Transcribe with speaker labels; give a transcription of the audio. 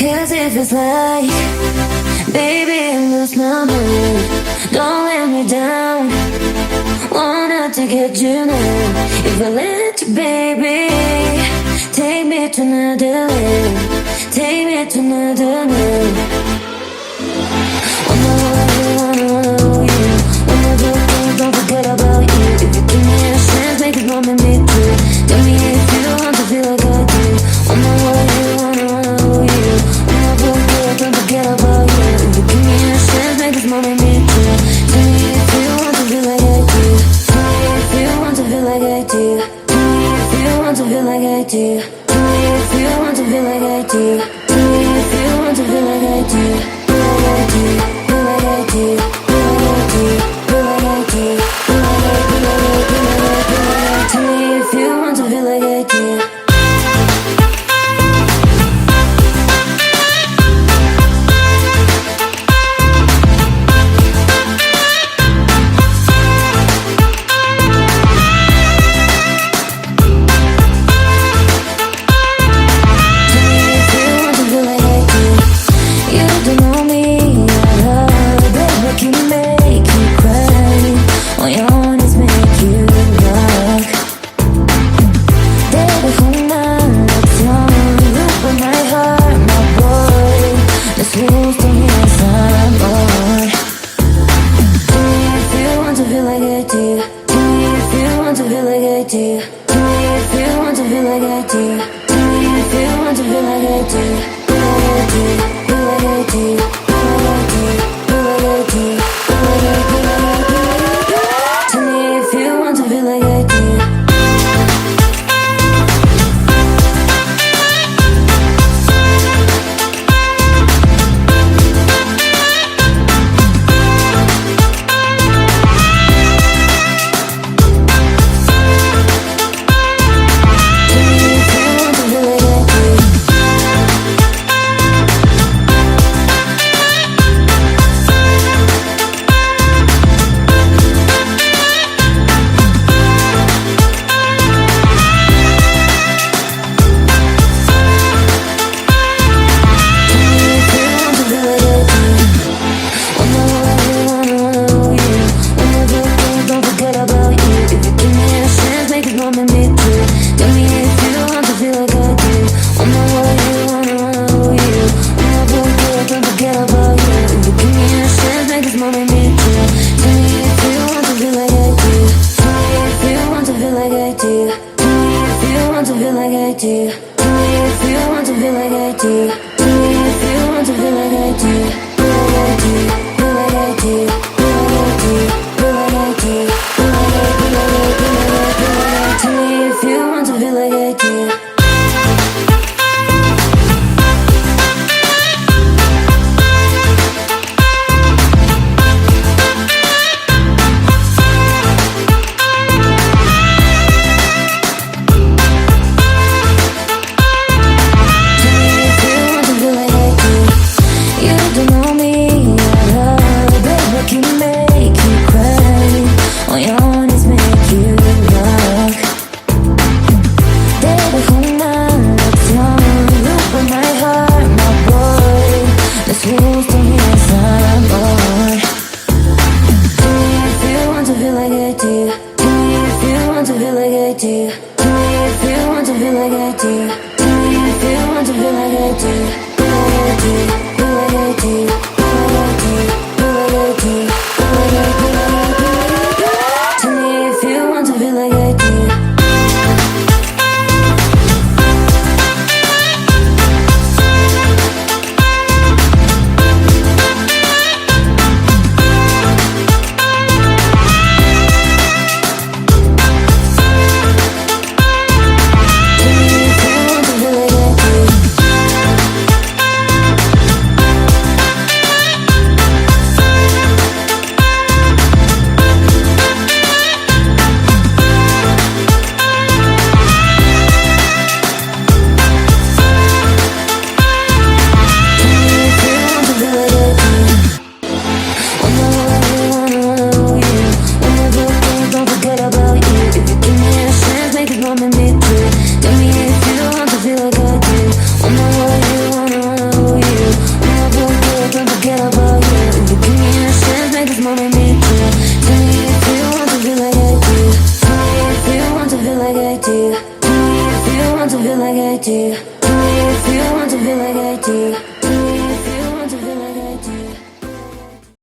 Speaker 1: Cause it feels like, baby, I lost my mind. Don't let me down, wanted to get you now. If I let you, baby, take me to another land, take me to another land. Wanna you, wanna do, don't forget about you. If you give me a chance, make it more than me too. Tell me if you want to feel like I do. Wanna you, don't forget about you. If you give me a chance, make this moment me too. Tell me if you want to feel like I do. Tell me if you want to feel like I do. Tell me if you want to feel like I do. Tell me if you want to feel like I do. Tell me if you want to feel like I do. Feel like I do. Feel like I do. Feel like I do. Feel like I do. Feel like I do. Feel like I do. Tell me if you want to feel like I do.
Speaker 2: Tell me if you want to feel like I do.